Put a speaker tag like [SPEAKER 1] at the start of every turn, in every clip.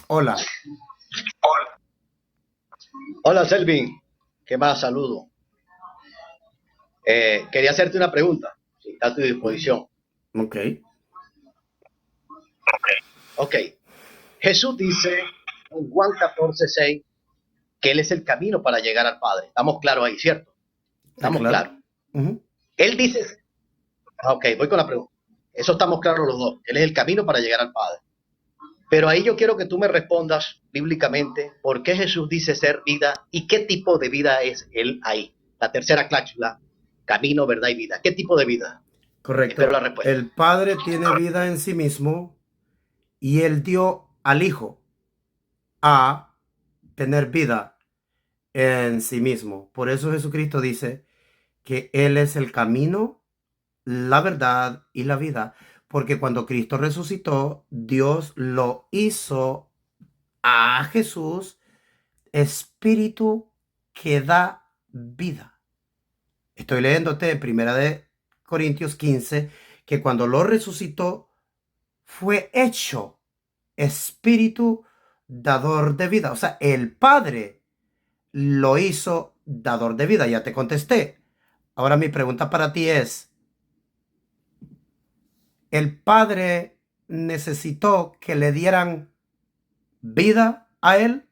[SPEAKER 1] Hola.
[SPEAKER 2] Hola Selvin, ¿qué más? Saludo. Quería hacerte una pregunta, si está a tu disposición.
[SPEAKER 1] Ok.
[SPEAKER 2] Ok, Jesús dice en Juan 14:6 que Él es el camino para llegar al Padre. Estamos claros ahí, ¿cierto?
[SPEAKER 1] ¿Está
[SPEAKER 2] Estamos
[SPEAKER 1] claro?
[SPEAKER 2] claros.
[SPEAKER 1] Ujú.
[SPEAKER 2] Él dice, ok, voy con la pregunta. Eso estamos claros los dos. Él es el camino para llegar al Padre. Pero ahí yo quiero que tú me respondas bíblicamente por qué Jesús dice ser vida y qué tipo de vida es Él ahí. La tercera cláusula, camino, verdad y vida. ¿Qué tipo de vida? Espero la
[SPEAKER 1] Correcto.
[SPEAKER 2] respuesta.
[SPEAKER 1] El Padre tiene vida en sí mismo y Él dio al Hijo a tener vida en sí mismo. Por eso Jesucristo dice que Él es el camino, la verdad y la vida. Porque cuando Cristo resucitó, Dios lo hizo a Jesús espíritu que da vida. Estoy leyéndote en Primera de Corintios 15 que cuando lo resucitó fue hecho espíritu dador de vida. O sea, el Padre lo hizo dador de vida. Ya te contesté. Ahora mi pregunta para ti es, ¿el Padre necesitó que le dieran vida a él?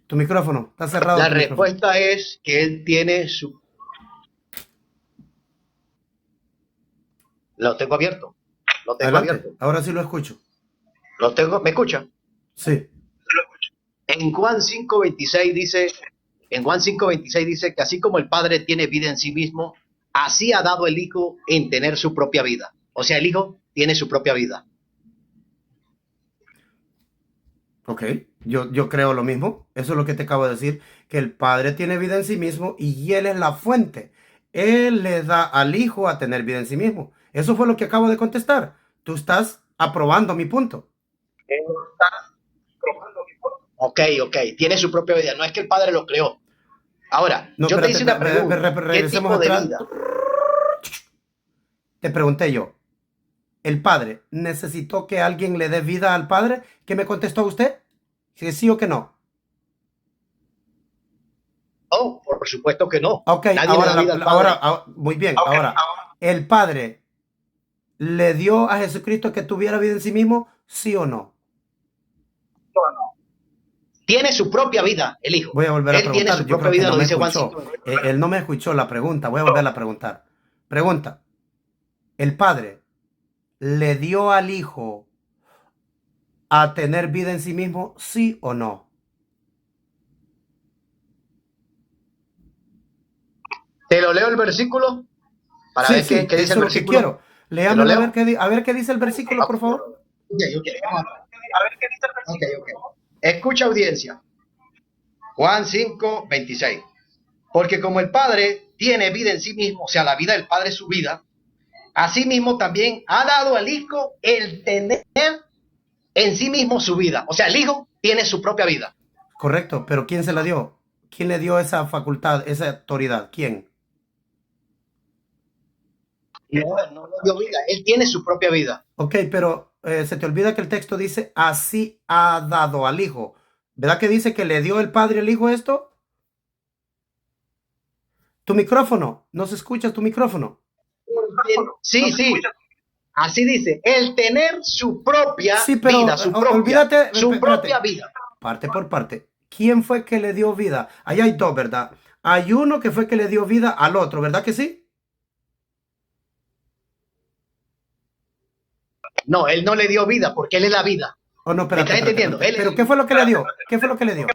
[SPEAKER 1] Tu micrófono, está cerrado
[SPEAKER 2] La
[SPEAKER 1] tu micrófono.
[SPEAKER 2] respuesta es que él tiene su... Lo tengo abierto, lo tengo
[SPEAKER 1] Adelante,
[SPEAKER 2] abierto,
[SPEAKER 1] ahora sí lo escucho.
[SPEAKER 2] lo tengo... ¿Me escucha?
[SPEAKER 1] Sí,
[SPEAKER 2] En Juan 5:26 dice, en Juan 5:26 dice que así como el Padre tiene vida en sí mismo, así ha dado el Hijo en tener su propia vida. O sea, el Hijo tiene su propia vida.
[SPEAKER 1] ok. Yo creo lo mismo. Eso es lo que te acabo de decir, que el Padre tiene vida en sí mismo y Él es la fuente. Él le da al Hijo a tener vida en sí mismo. Eso fue lo que acabo de contestar. Tú estás aprobando mi punto.
[SPEAKER 2] Ok, ok, tiene su propia vida. No es que el Padre lo creó. Ahora,
[SPEAKER 1] No,
[SPEAKER 2] yo te
[SPEAKER 1] espérate,
[SPEAKER 2] hice una pregunta. ¿Qué
[SPEAKER 1] regresemos
[SPEAKER 2] tipo de
[SPEAKER 1] atrás.
[SPEAKER 2] vida?
[SPEAKER 1] Te pregunté yo, ¿el Padre necesitó que alguien le dé vida al Padre? ¿Qué me contestó usted? Si sí o que no.
[SPEAKER 2] Oh, por supuesto que no.
[SPEAKER 1] Ok,
[SPEAKER 2] Nadie le da vida al Padre.
[SPEAKER 1] muy bien, ahora, ¿el Padre le dio a Jesucristo que tuviera vida en sí mismo? ¿Sí o no?
[SPEAKER 2] Tiene su propia vida, el Hijo.
[SPEAKER 1] Voy a volver a
[SPEAKER 2] Él tiene
[SPEAKER 1] preguntar.
[SPEAKER 2] su
[SPEAKER 1] Yo
[SPEAKER 2] propia
[SPEAKER 1] creo que
[SPEAKER 2] vida,
[SPEAKER 1] no
[SPEAKER 2] lo
[SPEAKER 1] me
[SPEAKER 2] dice Juan
[SPEAKER 1] escuchó.
[SPEAKER 2] 5.
[SPEAKER 1] Él no me escuchó la pregunta. Voy a volver a preguntar. Pregunta. ¿El Padre le dio al Hijo a tener vida en sí mismo? ¿Sí o no?
[SPEAKER 2] Te lo leo el versículo para
[SPEAKER 1] Sí,
[SPEAKER 2] ver qué,
[SPEAKER 1] sí,
[SPEAKER 2] qué dice el
[SPEAKER 1] eso es lo que
[SPEAKER 2] versículo.
[SPEAKER 1] quiero.
[SPEAKER 2] Te lo
[SPEAKER 1] Léamelo
[SPEAKER 2] leo.
[SPEAKER 1] a ver qué dice el versículo, por favor.
[SPEAKER 2] Ok, ok, vamos a ver. Ok, ok. Escucha audiencia. Juan 5:26. Porque como el Padre tiene vida en sí mismo, o sea, la vida del Padre es su vida, así mismo también ha dado al Hijo el tener en sí mismo su vida. O sea, el Hijo tiene su propia vida.
[SPEAKER 1] Correcto, pero ¿quién se la dio? ¿Quién le dio esa facultad, esa autoridad? ¿Quién?
[SPEAKER 2] No, no le dio vida, él tiene su propia vida.
[SPEAKER 1] Ok, pero se te olvida que el texto dice, así ha dado al Hijo. ¿Verdad que dice que le dio el Padre al Hijo esto? Tu micrófono, no se escucha tu micrófono.
[SPEAKER 2] Sí, sí, así dice, el tener su propia
[SPEAKER 1] Sí,
[SPEAKER 2] vida,
[SPEAKER 1] pero olvídate,
[SPEAKER 2] su propia
[SPEAKER 1] espérate,
[SPEAKER 2] vida.
[SPEAKER 1] parte por parte. ¿Quién fue que le dio vida? Ahí hay dos, ¿verdad? Hay uno que fue que le dio vida al otro, ¿verdad que sí?
[SPEAKER 2] No, él no le dio vida porque él es la vida.
[SPEAKER 1] Oh, no,
[SPEAKER 2] ¿Me estás entendiendo?
[SPEAKER 1] espérate. ¿Pero qué fue lo que le dio? ¿Qué fue lo que le dio?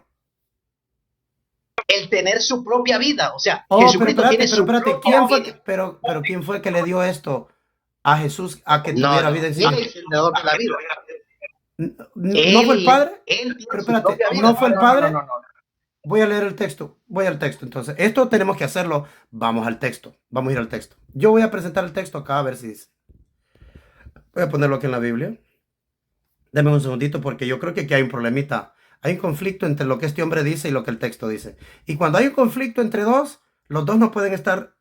[SPEAKER 2] el tener su propia vida. O sea,
[SPEAKER 1] Oh,
[SPEAKER 2] Jesucristo tiene
[SPEAKER 1] pero
[SPEAKER 2] su
[SPEAKER 1] espérate,
[SPEAKER 2] propia
[SPEAKER 1] ¿quién fue
[SPEAKER 2] vida.
[SPEAKER 1] pero quién fue que le dio esto a Jesús a que
[SPEAKER 2] No,
[SPEAKER 1] tuviera
[SPEAKER 2] no,
[SPEAKER 1] vida en sí
[SPEAKER 2] él
[SPEAKER 1] mismo?
[SPEAKER 2] es el dador de la vida.
[SPEAKER 1] ¿No fue el Padre?
[SPEAKER 2] Él tiene
[SPEAKER 1] Pero
[SPEAKER 2] su
[SPEAKER 1] espérate,
[SPEAKER 2] propia vida.
[SPEAKER 1] ¿no fue el Padre?
[SPEAKER 2] No.
[SPEAKER 1] Voy a leer el texto, voy al texto. Entonces, esto tenemos que hacerlo. Vamos al texto, vamos a ir al texto. Yo voy a presentar el texto acá a ver si dice. Voy a ponerlo aquí en la Biblia. Deme un segundito porque yo creo que aquí hay un problemita. Hay un conflicto entre lo que este hombre dice y lo que el texto dice. Y cuando hay un conflicto entre dos, los dos no pueden estar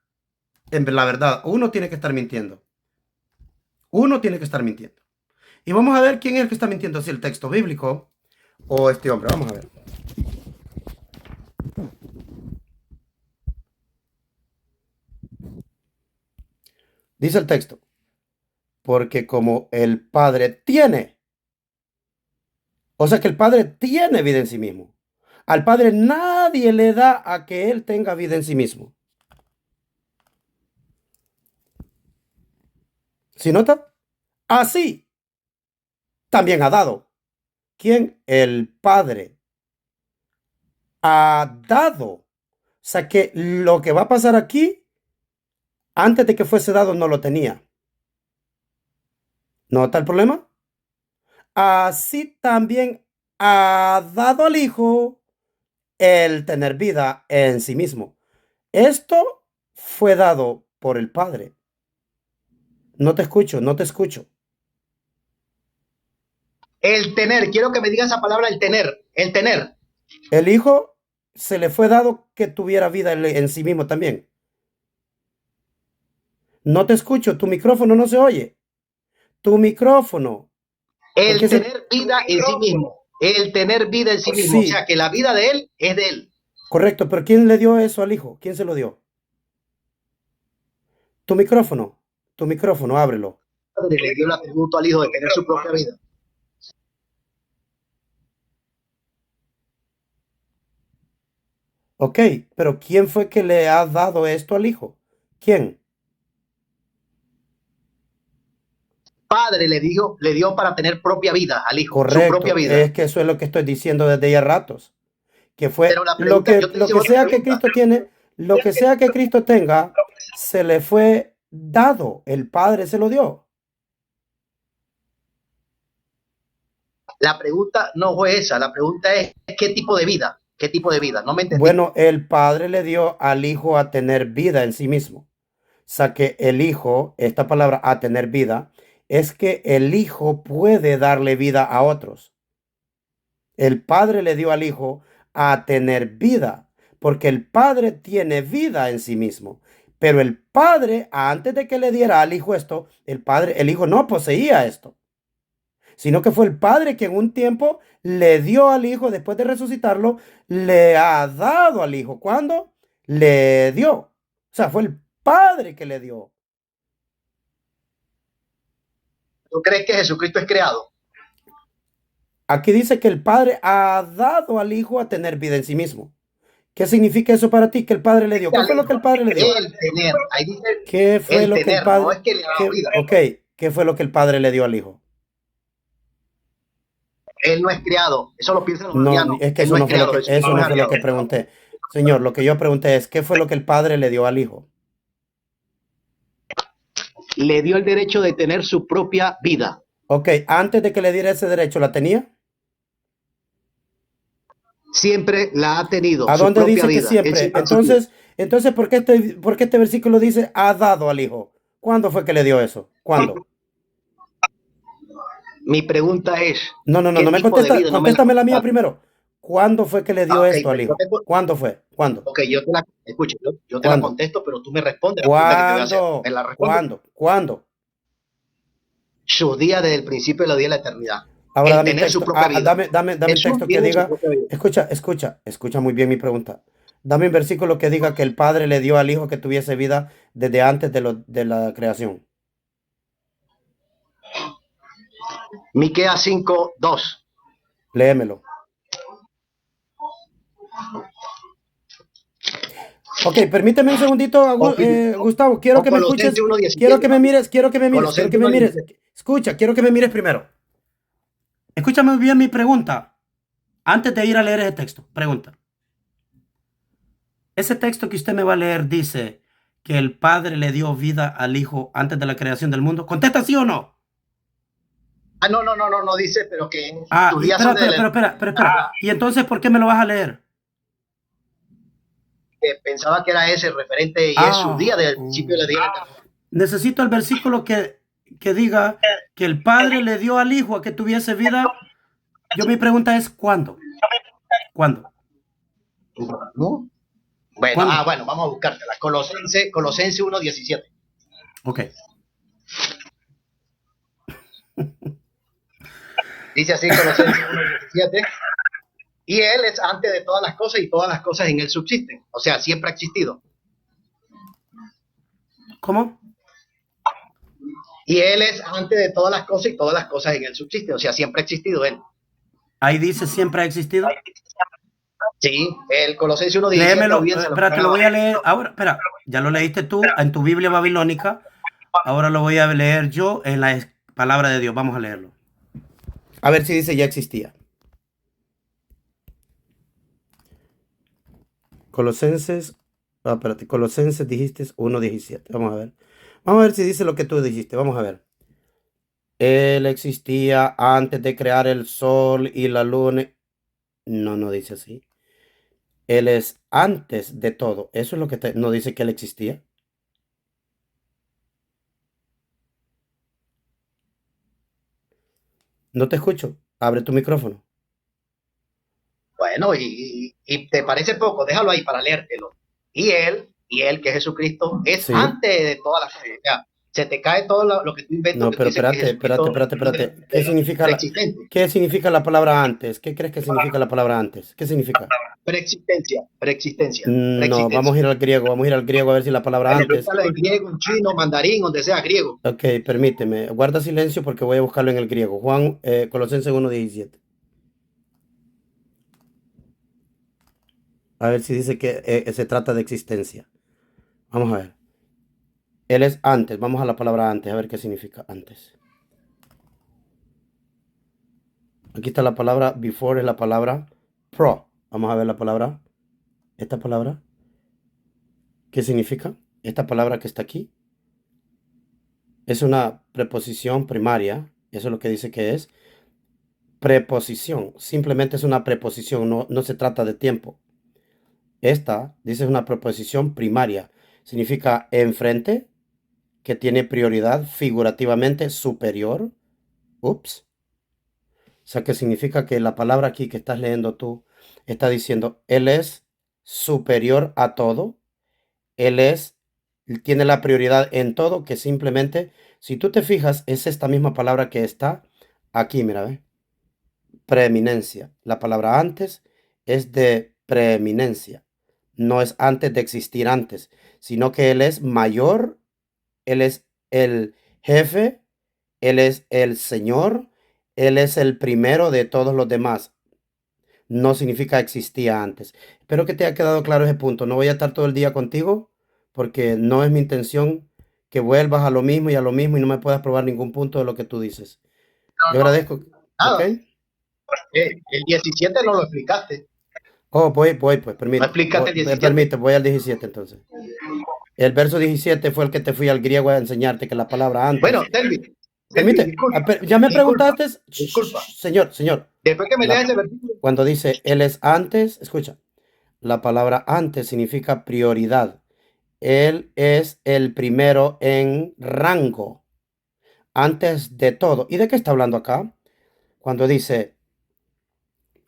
[SPEAKER 1] en la verdad. Uno tiene que estar mintiendo. Uno tiene que estar mintiendo. Y vamos a ver quién es el que está mintiendo, si el texto bíblico o este hombre. Vamos a ver. Dice el texto, porque como el Padre tiene, o sea que el Padre tiene vida en sí mismo. Al Padre nadie le da a que Él tenga vida en sí mismo. ¿Sí nota? Así también ha dado. ¿Quién? El Padre ha dado. O sea que lo que va a pasar aquí, antes de que fuese dado, no lo tenía. ¿Nota el problema? Así también ha dado al Hijo el tener vida en sí mismo. Esto fue dado por el Padre. No te escucho, no te escucho.
[SPEAKER 2] El tener, quiero que me diga esa palabra, el tener, el tener.
[SPEAKER 1] El Hijo se le fue dado que tuviera vida en sí mismo también. No te escucho, tu micrófono no se oye. Tu micrófono. ¿Por
[SPEAKER 2] El
[SPEAKER 1] qué se...
[SPEAKER 2] tener vida en sí mismo. El tener vida en sí mismo. O sea,
[SPEAKER 1] Sí,
[SPEAKER 2] que la vida de él es de él.
[SPEAKER 1] correcto, pero ¿quién le dio eso al Hijo? ¿Quién se lo dio? Tu micrófono, ábrelo.
[SPEAKER 2] El Padre le dio el atributo al hijo de tener su propia vida.
[SPEAKER 1] Ok, pero ¿quién fue que le ha dado esto al Hijo? ¿Quién?
[SPEAKER 2] Padre le dio para tener propia vida al hijo, su propia
[SPEAKER 1] Correcto,
[SPEAKER 2] vida.
[SPEAKER 1] es que eso es lo que estoy diciendo desde ya ratos. Que
[SPEAKER 2] Pero
[SPEAKER 1] fue
[SPEAKER 2] la pregunta, yo te
[SPEAKER 1] lo
[SPEAKER 2] hice
[SPEAKER 1] que
[SPEAKER 2] otra
[SPEAKER 1] sea que
[SPEAKER 2] pregunta.
[SPEAKER 1] Cristo tiene, lo que sea que Cristo tenga, se le fue dado. El Padre se lo dio.
[SPEAKER 2] La pregunta no fue esa, la pregunta es ¿qué tipo de vida? ¿Qué tipo de vida? No me entendiste.
[SPEAKER 1] Bueno, el Padre le dio al Hijo a tener vida en sí mismo. O sea que el Hijo, esta palabra a tener vida, es que el Hijo puede darle vida a otros. El Padre le dio al Hijo a tener vida, porque el Padre tiene vida en sí mismo. Pero el Padre, antes de que le diera al Hijo esto, el Hijo no poseía esto, sino que fue el Padre que en un tiempo le dio al Hijo, después de resucitarlo, le ha dado al Hijo. ¿Cuándo? Le dio. O sea, fue el Padre que le dio.
[SPEAKER 2] ¿Tú crees que Jesucristo es creado?
[SPEAKER 1] Aquí dice que el Padre ha dado al Hijo a tener vida en sí mismo. ¿Qué significa eso para ti? Que el Padre le dio. ¿Qué
[SPEAKER 2] Al
[SPEAKER 1] fue lo que
[SPEAKER 2] hijo,
[SPEAKER 1] el Padre le dio?
[SPEAKER 2] el tener. Ahí dice
[SPEAKER 1] ¿Qué fue
[SPEAKER 2] el
[SPEAKER 1] lo que el
[SPEAKER 2] tener, no
[SPEAKER 1] Padre...
[SPEAKER 2] es que le ha dado
[SPEAKER 1] qué,
[SPEAKER 2] vida.
[SPEAKER 1] ok, ¿qué fue lo que el Padre le dio al Hijo?
[SPEAKER 2] Él no es creado. Eso lo piensan los
[SPEAKER 1] No,
[SPEAKER 2] cristianos.
[SPEAKER 1] es que
[SPEAKER 2] Él
[SPEAKER 1] eso
[SPEAKER 2] no es
[SPEAKER 1] no fue lo
[SPEAKER 2] creado.
[SPEAKER 1] que,
[SPEAKER 2] Jesucristo
[SPEAKER 1] eso
[SPEAKER 2] no
[SPEAKER 1] no
[SPEAKER 2] es
[SPEAKER 1] fue lo
[SPEAKER 2] creado.
[SPEAKER 1] que pregunté. Señor, lo que yo pregunté es, ¿qué fue lo que el Padre le dio al Hijo?
[SPEAKER 2] Le dio el derecho de tener su propia vida.
[SPEAKER 1] Ok, antes de que le diera ese derecho, ¿la tenía?
[SPEAKER 2] Siempre la ha tenido,
[SPEAKER 1] ¿A
[SPEAKER 2] su
[SPEAKER 1] dónde
[SPEAKER 2] propia
[SPEAKER 1] dice que
[SPEAKER 2] vida. Él
[SPEAKER 1] siempre?
[SPEAKER 2] siempre ha existido.
[SPEAKER 1] Entonces, por qué este versículo dice, ha dado al Hijo? ¿Cuándo fue que le dio eso? ¿Cuándo?
[SPEAKER 2] Mi pregunta es,
[SPEAKER 1] No
[SPEAKER 2] ¿qué
[SPEAKER 1] me
[SPEAKER 2] tipo de
[SPEAKER 1] contesta,
[SPEAKER 2] vida? No me la
[SPEAKER 1] contéstame la mía
[SPEAKER 2] contestaste.
[SPEAKER 1] primero. ¿Cuándo fue que le dio
[SPEAKER 2] Ok,
[SPEAKER 1] esto al
[SPEAKER 2] pues
[SPEAKER 1] Hijo? ¿Cuándo fue? ¿Cuándo?
[SPEAKER 2] ok, yo te la escucho, yo te la
[SPEAKER 1] ¿Cuándo?
[SPEAKER 2] contesto, pero tú me respondes la pregunta que te voy a hacer. ¿Me
[SPEAKER 1] ¿Cuándo?
[SPEAKER 2] la respondes?
[SPEAKER 1] ¿Cuándo? ¿Cuándo?
[SPEAKER 2] Sus días desde el principio de los días de la eternidad.
[SPEAKER 1] Ahora
[SPEAKER 2] El
[SPEAKER 1] dame un
[SPEAKER 2] tener su
[SPEAKER 1] texto.
[SPEAKER 2] propia vida.
[SPEAKER 1] Dame un
[SPEAKER 2] Jesús
[SPEAKER 1] texto que
[SPEAKER 2] tiene su
[SPEAKER 1] diga.
[SPEAKER 2] propia vida.
[SPEAKER 1] Escucha muy bien mi pregunta. Dame un versículo que diga que el Padre le dio al Hijo que tuviese vida desde antes de la creación.
[SPEAKER 2] Miqueas 5:2.
[SPEAKER 1] Léemelo. Ok, permíteme un segundito, Gustavo. Quiero
[SPEAKER 2] O
[SPEAKER 1] que me
[SPEAKER 2] Colosenses
[SPEAKER 1] escuches.
[SPEAKER 2] 1:17.
[SPEAKER 1] Quiero
[SPEAKER 2] Colosenses
[SPEAKER 1] que me mires.
[SPEAKER 2] 1:17.
[SPEAKER 1] Escucha, quiero que me mires primero. Escúchame bien mi pregunta. Antes de ir a leer ese texto, pregunta. Ese texto que usted me va a leer dice que el Padre le dio vida al Hijo antes de la creación del mundo. ¿Contesta sí o no?
[SPEAKER 2] Ah, no dice, pero que
[SPEAKER 1] Ah,
[SPEAKER 2] sus
[SPEAKER 1] y
[SPEAKER 2] días son de la
[SPEAKER 1] espera. ¿Y entonces por qué me lo vas a leer?
[SPEAKER 2] que pensaba que era ese el referente y es su día
[SPEAKER 1] Ah,
[SPEAKER 2] desde el principio de la día.
[SPEAKER 1] necesito el versículo que diga que el Padre le dio al Hijo a que tuviese vida. Mi pregunta es ¿cuándo? ¿Cuándo?
[SPEAKER 2] ¿No? Bueno,
[SPEAKER 1] ¿Cuándo?
[SPEAKER 2] bueno, vamos a buscártela. Colosenses 1:17.
[SPEAKER 1] Ok.
[SPEAKER 2] Dice así Colosenses 1:17. Y Él es antes de todas las cosas y todas las cosas en Él subsisten. O sea, siempre ha existido.
[SPEAKER 1] ¿Cómo?
[SPEAKER 2] Y Él es antes de todas las cosas y todas las cosas en Él subsisten. O sea, siempre ha existido Él.
[SPEAKER 1] Ahí dice siempre ha existido.
[SPEAKER 2] Sí, el Colosenses 1:17.
[SPEAKER 1] Léemelo, espérate, lo voy a leer ahora. Espera, ya lo leíste tú en tu Biblia babilónica. Ahora lo voy a leer yo en la palabra de Dios. Vamos a leerlo. A ver si dice ya existía. Colosenses, espérate, Colosenses dijiste 1:17. Vamos a ver. Vamos a ver si dice lo que tú dijiste. Vamos a ver. Él existía antes de crear el sol y la luna. No, no dice así. Él es antes de todo. Eso es lo que no dice que él existía. No te escucho. Abre tu micrófono.
[SPEAKER 2] Bueno, y te parece poco, déjalo ahí para leértelo. Y Él, que es Jesucristo, es
[SPEAKER 1] Sí.
[SPEAKER 2] antes de todas las cosas. O sea, se te cae todo lo que tú inventas.
[SPEAKER 1] No,
[SPEAKER 2] que
[SPEAKER 1] pero
[SPEAKER 2] tú dices que
[SPEAKER 1] espérate. ¿Qué significa la palabra antes? ¿Qué crees que significa la palabra antes? ¿Qué significa?
[SPEAKER 2] Preexistencia.
[SPEAKER 1] No, vamos a ir al griego. Vamos a ir al griego a ver si la palabra antes.
[SPEAKER 2] Búscalo en griego, en chino, mandarín, donde sea griego.
[SPEAKER 1] Ok, permíteme. Guarda silencio porque voy a buscarlo en el griego. Juan, Colosenses 1:17. A ver si dice que se trata de existencia. Vamos a ver. Él es antes. Vamos a la palabra antes, a ver qué significa antes. Aquí está la palabra before, es la palabra pro. Vamos a ver la palabra. Esta palabra. ¿Qué significa? Esta palabra que está aquí. Es una preposición primaria. Eso es lo que dice que es. Preposición. Simplemente es una preposición. No se trata de tiempo. Esta, dice, es una preposición primaria. Significa enfrente, que tiene prioridad, figurativamente superior. Ups. O sea, que significa que la palabra aquí que estás leyendo tú está diciendo, Él es superior a todo. Él tiene la prioridad en todo, que simplemente, si tú te fijas, es esta misma palabra que está aquí, mira, ¿ve? Preeminencia. La palabra antes es de preeminencia. No es antes de existir antes, sino que Él es mayor, Él es el jefe, Él es el Señor, Él es el primero de todos los demás. No significa existía antes. Espero que te haya quedado claro ese punto. No voy a estar todo el día contigo porque no es mi intención que vuelvas a lo mismo y no me puedas probar ningún punto de lo que tú dices. Yo agradezco. ¿Ok?
[SPEAKER 2] El 17 no lo explicaste.
[SPEAKER 1] Oh, voy, pues,
[SPEAKER 2] No
[SPEAKER 1] permite.
[SPEAKER 2] explicaste el 17.
[SPEAKER 1] Permite, voy al 17 entonces. El verso 17 fue el que te fui al griego a enseñarte que la palabra antes.
[SPEAKER 2] Bueno, Telvi,
[SPEAKER 1] Permite. Ya me preguntaste.
[SPEAKER 2] Disculpa.
[SPEAKER 1] Señor.
[SPEAKER 2] Después que me leas ese versículo.
[SPEAKER 1] Cuando dice Él es antes, escucha. La palabra antes significa prioridad. Él es el primero en rango. Antes de todo. ¿Y de qué está hablando acá? Cuando dice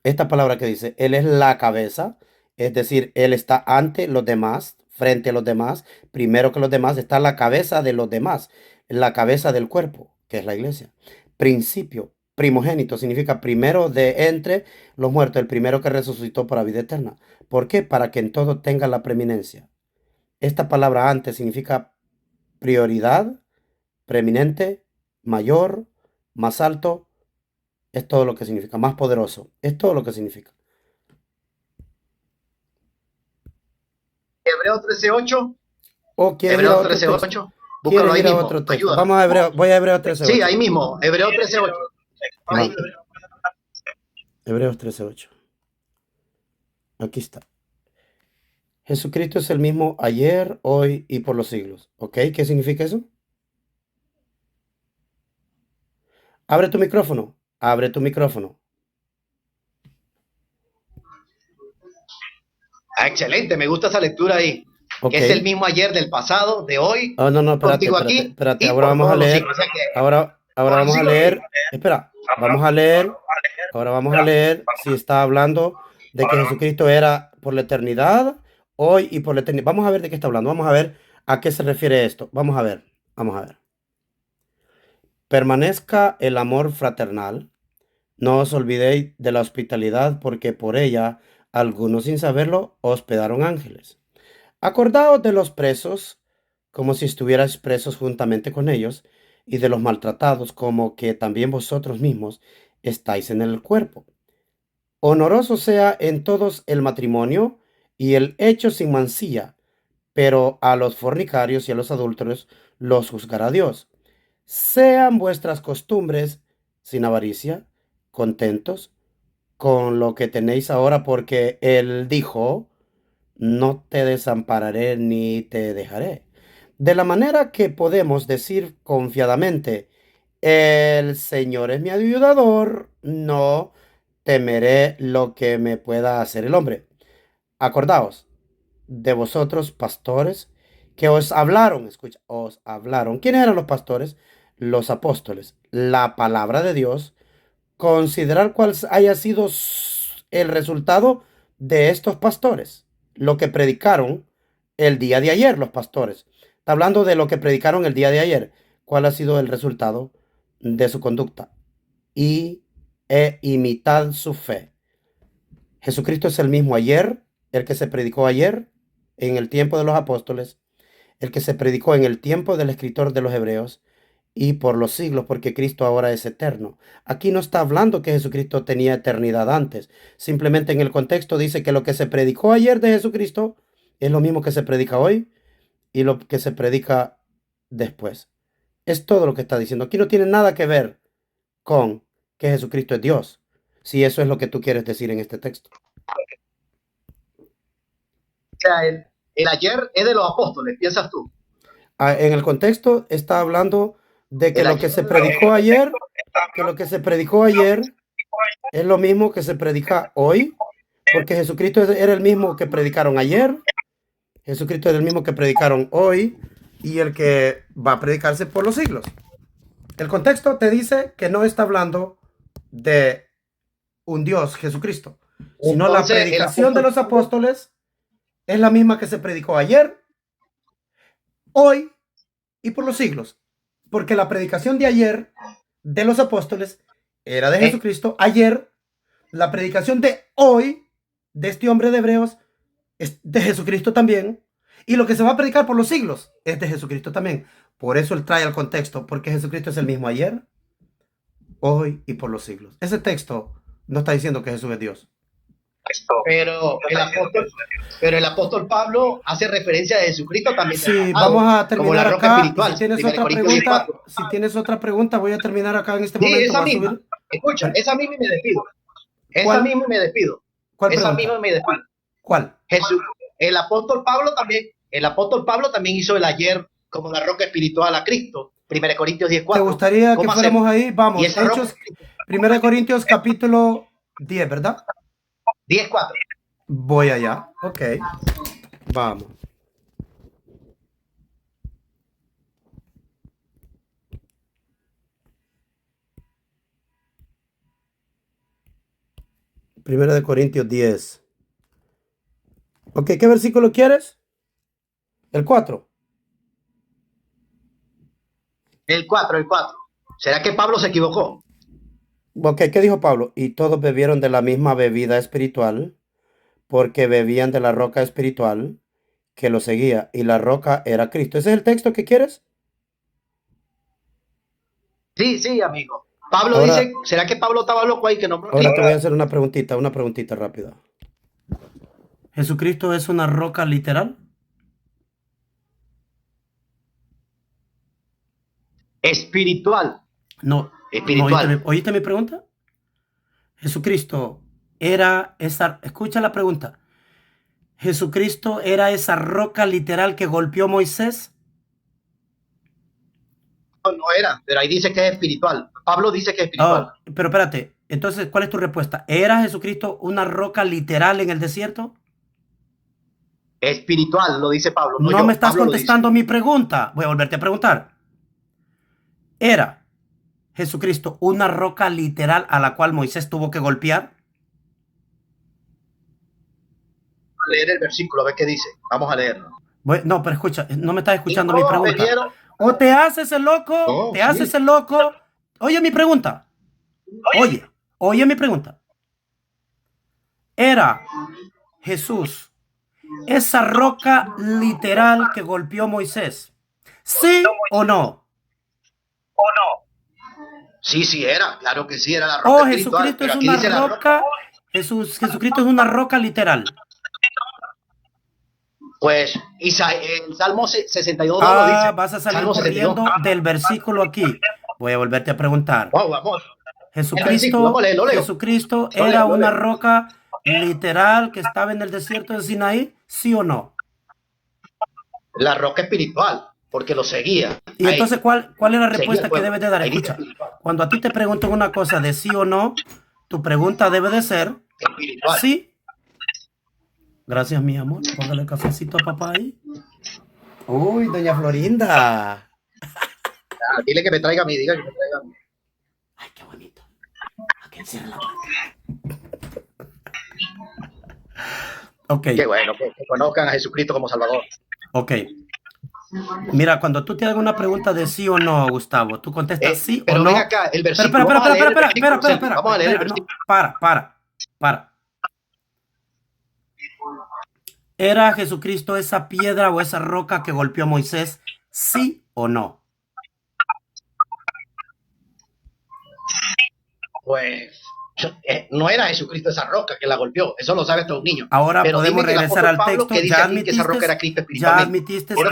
[SPEAKER 1] esta palabra que dice, Él es la cabeza, es decir, Él está ante los demás, frente a los demás, primero que los demás, está la cabeza de los demás, la cabeza del cuerpo, que es la iglesia. Principio, primogénito, significa primero de entre los muertos, el primero que resucitó para vida eterna. ¿Por qué? Para que en todo tenga la preeminencia. Esta palabra antes significa prioridad, preeminente, mayor, más alto. Es todo lo que significa, más poderoso. Es todo lo que significa.
[SPEAKER 2] Hebreo 13:8.
[SPEAKER 1] O quiere
[SPEAKER 2] Hebreo 13:8. Búscalo ahí mismo. Otro texto.
[SPEAKER 1] Ayuda. Vamos a Hebreo, voy a Hebreo 13:8.
[SPEAKER 2] Sí, ahí mismo. Hebreo 13:8. Ahí.
[SPEAKER 1] Hebreos 13:8. Aquí está. Jesucristo es el mismo ayer, hoy y por los siglos. ¿Ok? ¿Qué significa eso? Abre tu micrófono. Abre tu micrófono.
[SPEAKER 2] Excelente, me gusta esa lectura ahí. Okay. Que es el mismo ayer del pasado, de hoy.
[SPEAKER 1] Oh, no, espérate. Ahora vamos a leer. Ahora vamos a leer. Espera, vamos a leer. Ahora vamos a leer si está hablando de que Jesucristo era por la eternidad, hoy y por la eternidad. Vamos a ver de qué está hablando. Vamos a ver a qué se refiere esto. Vamos a ver. Permanezca el amor fraternal. No os olvidéis de la hospitalidad, porque por ella algunos sin saberlo hospedaron ángeles. Acordaos de los presos, como si estuvierais presos juntamente con ellos, y de los maltratados, como que también vosotros mismos estáis en el cuerpo. Honoroso sea en todos el matrimonio y el hecho sin mancilla, pero a los fornicarios y a los adúlteros los juzgará Dios. Sean vuestras costumbres sin avaricia, contentos con lo que tenéis ahora, porque Él dijo, no te desampararé ni te dejaré. De la manera que podemos decir confiadamente, el Señor es mi ayudador, no temeré lo que me pueda hacer el hombre. Acordaos de vosotros, pastores, que os hablaron, escucha, os hablaron. ¿Quiénes eran los pastores? Los apóstoles. La palabra de Dios. Considerar cuál haya sido el resultado de estos pastores, lo que predicaron el día de ayer los pastores. Está hablando de lo que predicaron el día de ayer. ¿Cuál ha sido el resultado de su conducta? Imitad su fe. Jesucristo es el mismo ayer, el que se predicó ayer en el tiempo de los apóstoles, el que se predicó en el tiempo del escritor de los Hebreos y por los siglos, porque Cristo ahora es eterno. Aquí no está hablando que Jesucristo tenía eternidad antes. Simplemente en el contexto dice que lo que se predicó ayer de Jesucristo es lo mismo que se predica hoy y lo que se predica después. Es todo lo que está diciendo. Aquí no tiene nada que ver con que Jesucristo es Dios, si eso es lo que tú quieres decir en este texto.
[SPEAKER 2] O sea, el ayer es de los apóstoles, piensas tú.
[SPEAKER 1] En el contexto está hablando de que lo que se predicó ayer, que lo que se predicó ayer es lo mismo que se predica hoy, porque Jesucristo era el mismo que predicaron ayer, Jesucristo es el mismo que predicaron hoy y el que va a predicarse por los siglos. El contexto te dice que no está hablando de un Dios, Jesucristo, sino la predicación de los apóstoles es la misma que se predicó ayer, hoy y por los siglos. Porque la predicación de ayer de los apóstoles era de Jesucristo. Ayer, la predicación de hoy de este hombre de Hebreos es de Jesucristo también. Y lo que se va a predicar por los siglos es de Jesucristo también. Por eso él trae al contexto, porque Jesucristo es el mismo ayer, hoy y por los siglos. Ese texto no está diciendo que Jesús es Dios.
[SPEAKER 2] Pero el apóstol Pablo hace referencia a Jesucristo también.
[SPEAKER 1] Sí, vamos a terminar acá. Si tienes otra pregunta, voy a terminar acá en este momento.
[SPEAKER 2] Esa misma. Escucha, esa misma y me despido. Esa misma y me despido.
[SPEAKER 1] ¿Cuál
[SPEAKER 2] esa
[SPEAKER 1] pregunta?
[SPEAKER 2] misma y me despido.
[SPEAKER 1] ¿Cuál?
[SPEAKER 2] Jesús, el apóstol Pablo también hizo el ayer como la roca espiritual a Cristo. 1 Corintios 10:4.
[SPEAKER 1] ¿Te gustaría que fuéramos ahí? Vamos, Hechos, 1 Corintios capítulo 10, ¿verdad?
[SPEAKER 2] 10:4.
[SPEAKER 1] Voy allá. Ok. Vamos. Primera de Corintios 10. Ok, ¿qué versículo quieres? El 4.
[SPEAKER 2] El 4. ¿Será que Pablo se equivocó?
[SPEAKER 1] Ok, ¿qué dijo Pablo? Y todos bebieron de la misma bebida espiritual, porque bebían de la roca espiritual que lo seguía, y la roca era Cristo. ¿Ese es el texto que quieres?
[SPEAKER 2] Sí, amigo. Pablo dice, ¿será que Pablo estaba loco ahí que no?
[SPEAKER 1] Ahora te voy a hacer una preguntita rápida. ¿Jesucristo es una roca literal?
[SPEAKER 2] Espiritual.
[SPEAKER 1] No.
[SPEAKER 2] Espiritual.
[SPEAKER 1] No, ¿oíste mi pregunta? Jesucristo era esa... Escucha la pregunta. ¿Jesucristo era esa roca literal que golpeó Moisés?
[SPEAKER 2] No era, pero ahí dice que es espiritual. Pablo dice que es espiritual.
[SPEAKER 1] Pero espérate, entonces, ¿cuál es tu respuesta? ¿Era Jesucristo una roca literal en el desierto?
[SPEAKER 2] Espiritual, lo dice Pablo.
[SPEAKER 1] No me estás contestando mi pregunta. Voy a volverte a preguntar. ¿Era Jesucristo una roca literal a la cual Moisés tuvo que golpear?
[SPEAKER 2] A leer el versículo, a ver qué dice. Vamos a leerlo.
[SPEAKER 1] No, pero escucha, no me estás escuchando mi pregunta. O te haces el loco, haces el loco. Oye mi pregunta. Oye, Oye mi pregunta. ¿Era Jesús esa roca literal que golpeó Moisés? ¿Sí o no?
[SPEAKER 2] Sí, era, claro que sí, era la roca
[SPEAKER 1] Oh,
[SPEAKER 2] espiritual,
[SPEAKER 1] Jesucristo
[SPEAKER 2] pero
[SPEAKER 1] es
[SPEAKER 2] aquí
[SPEAKER 1] una
[SPEAKER 2] dice la roca.
[SPEAKER 1] roca. Jesucristo es una roca literal.
[SPEAKER 2] Pues el Salmo 62 lo
[SPEAKER 1] Ah,
[SPEAKER 2] dice.
[SPEAKER 1] vas a salir
[SPEAKER 2] Salmo 62.
[SPEAKER 1] corriendo del versículo aquí. Voy a volverte a preguntar.
[SPEAKER 2] Wow, vamos. El versículo, vamos a leerlo, leo.
[SPEAKER 1] Jesucristo
[SPEAKER 2] Lo leo,
[SPEAKER 1] era
[SPEAKER 2] lo
[SPEAKER 1] una
[SPEAKER 2] leo.
[SPEAKER 1] roca literal que estaba en el desierto de Sinaí, ¿sí o no?
[SPEAKER 2] La roca espiritual, porque lo seguía
[SPEAKER 1] Y
[SPEAKER 2] a
[SPEAKER 1] entonces,
[SPEAKER 2] ellos.
[SPEAKER 1] ¿cuál es la
[SPEAKER 2] Seguía el
[SPEAKER 1] respuesta que
[SPEAKER 2] pueblo.
[SPEAKER 1] debes de dar?
[SPEAKER 2] Ahí dice
[SPEAKER 1] Escucha,
[SPEAKER 2] espiritual.
[SPEAKER 1] cuando a ti te preguntan una cosa de sí o no, tu pregunta debe de ser
[SPEAKER 2] Espiritual.
[SPEAKER 1] sí. Gracias, mi amor. Póngale el cafecito a papá ahí. Uy, doña Florinda.
[SPEAKER 2] Ah, dile que me traiga a mí, diga que me traiga a mí.
[SPEAKER 1] Ay, qué bonito. ¿A quién cierra la puerta? Ok,
[SPEAKER 2] Qué bueno, que conozcan a Jesucristo como Salvador.
[SPEAKER 1] ok. Mira, cuando tú te hagas una pregunta de sí o no, Gustavo, tú contestas sí o
[SPEAKER 2] Pero ven
[SPEAKER 1] no.
[SPEAKER 2] acá, el
[SPEAKER 1] Pero,
[SPEAKER 2] versículo, vamos a leer el versículo, Sergio, vamos a leer el
[SPEAKER 1] espera, no,
[SPEAKER 2] versículo.
[SPEAKER 1] para. ¿Era Jesucristo esa piedra o esa roca que golpeó a Moisés? ¿Sí o no?
[SPEAKER 2] Pues no era Jesucristo esa roca que la golpeó, eso lo sabe hasta un niño.
[SPEAKER 1] Ahora
[SPEAKER 2] Pero
[SPEAKER 1] podemos
[SPEAKER 2] dime que el
[SPEAKER 1] regresar
[SPEAKER 2] apóstol
[SPEAKER 1] al
[SPEAKER 2] Pablo,
[SPEAKER 1] texto.
[SPEAKER 2] que dice aquí que esa roca era Cristo
[SPEAKER 1] Ya
[SPEAKER 2] espiritualmente.
[SPEAKER 1] admitiste que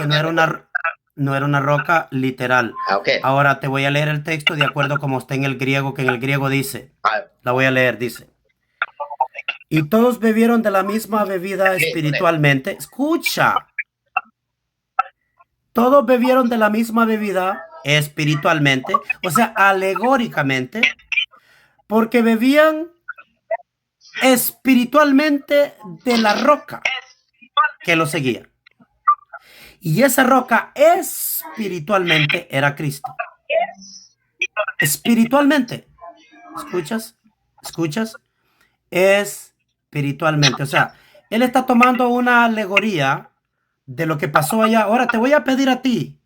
[SPEAKER 1] no era una roca literal.
[SPEAKER 2] Ok,
[SPEAKER 1] Ahora te voy a leer el texto de acuerdo como está en el griego, que en el griego dice. La voy a leer, dice. Y todos bebieron de la misma bebida espiritualmente. Escucha. Todos bebieron de la misma bebida espiritualmente, o sea, alegóricamente, porque bebían espiritualmente de la roca que lo seguía. Y esa roca espiritualmente era Cristo. Espiritualmente. ¿Escuchas? ¿Escuchas? Espiritualmente. O sea, él está tomando una alegoría de lo que pasó allá. Ahora te voy a pedir a ti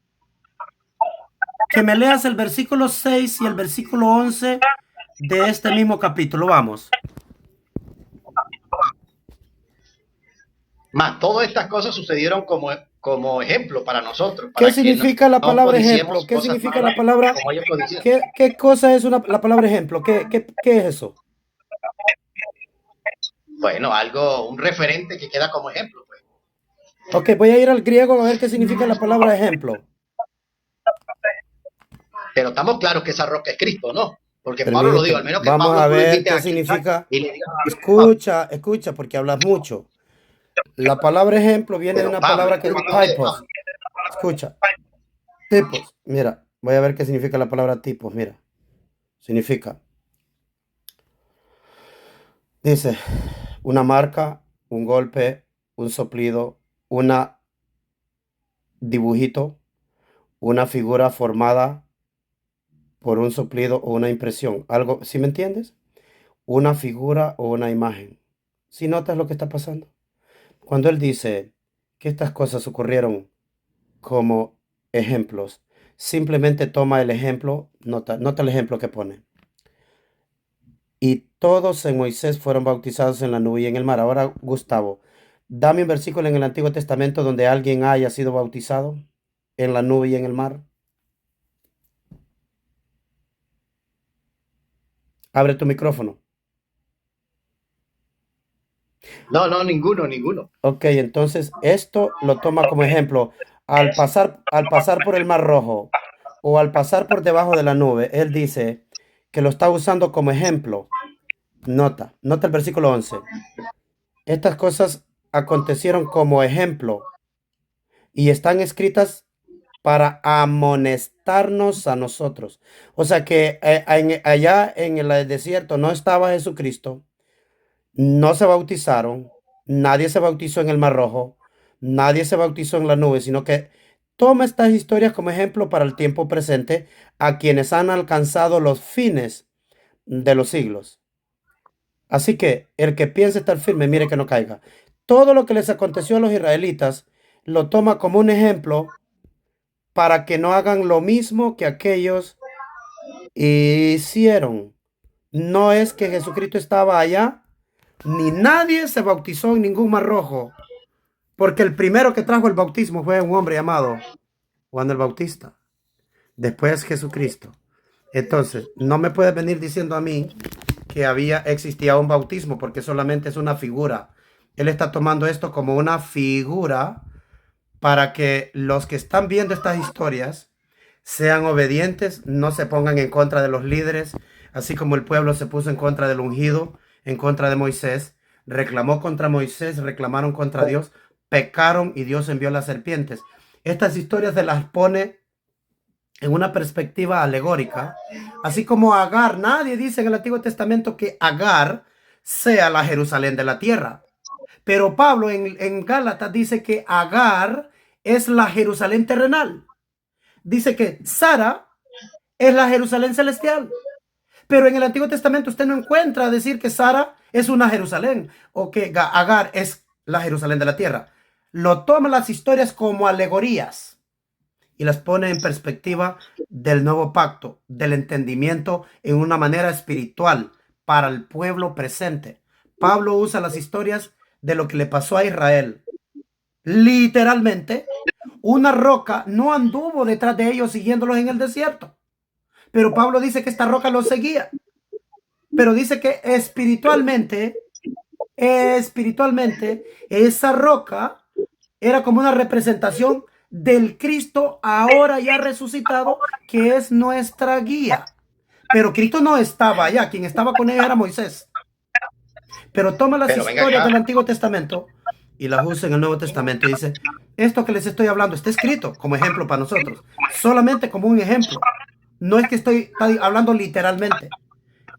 [SPEAKER 1] que me leas el versículo 6 y el versículo 11 de este mismo capítulo. Vamos.
[SPEAKER 2] Más, todas estas cosas sucedieron como ejemplo para nosotros,
[SPEAKER 1] ¿Qué
[SPEAKER 2] para que
[SPEAKER 1] significa la
[SPEAKER 2] no
[SPEAKER 1] palabra ejemplo?
[SPEAKER 2] codiciemos
[SPEAKER 1] ¿Qué
[SPEAKER 2] cosas
[SPEAKER 1] significa la
[SPEAKER 2] malas
[SPEAKER 1] palabra?
[SPEAKER 2] como ellos codician.
[SPEAKER 1] ¿Qué cosa es la palabra ejemplo? ¿Qué es eso?
[SPEAKER 2] Bueno, algo, un referente que queda como ejemplo, pues.
[SPEAKER 1] Ok, voy a ir al griego a ver qué significa la palabra ejemplo.
[SPEAKER 2] Pero estamos claros que esa roca es Cristo, ¿no? Porque Pablo lo dijo, al
[SPEAKER 1] Permíteme.
[SPEAKER 2] menos que
[SPEAKER 1] Vamos
[SPEAKER 2] Pablo
[SPEAKER 1] a
[SPEAKER 2] tú lo
[SPEAKER 1] ver
[SPEAKER 2] invites
[SPEAKER 1] qué
[SPEAKER 2] aquí
[SPEAKER 1] significa.
[SPEAKER 2] y le digas,
[SPEAKER 1] Escucha, porque hablas mucho. La palabra ejemplo viene de
[SPEAKER 2] pero
[SPEAKER 1] una
[SPEAKER 2] Pablo,
[SPEAKER 1] palabra que es typos. Escucha. Tipos. Mira, voy a ver qué significa la palabra tipos. Mira. Significa. Dice, una marca, un golpe, un soplido, una dibujito, una figura formada por un soplido o una impresión. Algo, ¿sí me entiendes? Una figura o una imagen. ¿Sí notas lo que está pasando? Cuando él dice que estas cosas ocurrieron como ejemplos, simplemente toma el ejemplo, nota el ejemplo que pone. Y todos en Moisés fueron bautizados en la nube y en el mar. Ahora, Gustavo, dame un versículo en el Antiguo Testamento donde alguien haya sido bautizado en la nube y en el mar. Abre tu micrófono.
[SPEAKER 2] no, ninguno.
[SPEAKER 1] Ok, entonces esto lo toma como ejemplo. Al pasar por el Mar Rojo o al pasar por debajo de la nube, él dice que lo está usando como ejemplo. Nota el versículo 11. Estas cosas acontecieron como ejemplo y están escritas para amonestarnos a nosotros. O sea que allá en el desierto no estaba Jesucristo, no se bautizaron, nadie se bautizó en el Mar Rojo, nadie se bautizó en la nube, sino que toma estas historias como ejemplo para el tiempo presente a quienes han alcanzado los fines de los siglos. Así que el que piense estar firme, mire que no caiga. Todo lo que les aconteció a los israelitas lo toma como un ejemplo para que no hagan lo mismo que aquellos hicieron. No es que Jesucristo estaba allá, ni nadie se bautizó en ningún mar rojo, porque el primero que trajo el bautismo fue un hombre llamado Juan el Bautista, después Jesucristo. Entonces, no me puedes venir diciendo a mí que existía un bautismo, porque solamente es una figura. Él está tomando esto como una figura para que los que están viendo estas historias sean obedientes, no se pongan en contra de los líderes, así como el pueblo se puso en contra del ungido, en contra de Moisés, reclamó contra Moisés, reclamaron contra Dios, pecaron y Dios envió las serpientes. Estas historias se las pone en una perspectiva alegórica, así como Agar. Nadie dice en el Antiguo Testamento que Agar sea la Jerusalén de la tierra. Pero Pablo en Gálatas dice que Agar es la Jerusalén terrenal. Dice que Sara es la Jerusalén celestial. Pero en el Antiguo Testamento usted no encuentra decir que Sara es una Jerusalén o que Agar es la Jerusalén de la tierra. Lo toma las historias como alegorías y las pone en perspectiva del nuevo pacto, del entendimiento en una manera espiritual para el pueblo presente. Pablo usa las historias de lo que le pasó a Israel. Literalmente, una roca no anduvo detrás de ellos siguiéndolos en el desierto. Pero Pablo dice que esta roca los seguía. Pero dice que espiritualmente, esa roca era como una representación del Cristo ahora ya resucitado, que es nuestra guía. Pero Cristo no estaba allá, quien estaba con él era Moisés. Pero toma las historias del Antiguo Testamento y las usa en el Nuevo Testamento y dice, esto que les estoy hablando está escrito como ejemplo para nosotros, solamente como un ejemplo. No es que estoy hablando literalmente.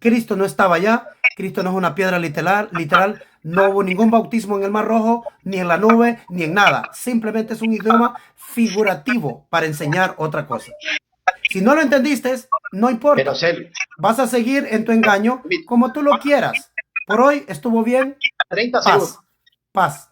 [SPEAKER 1] Cristo no estaba allá, Cristo no es una piedra literal, no hubo ningún bautismo en el Mar Rojo, ni en la nube, ni en nada. Simplemente es un idioma figurativo para enseñar otra cosa. Si no lo entendiste, no importa. Vas a seguir en tu engaño como tú lo quieras. Por hoy estuvo bien.
[SPEAKER 2] 30 segundos.
[SPEAKER 1] Paz.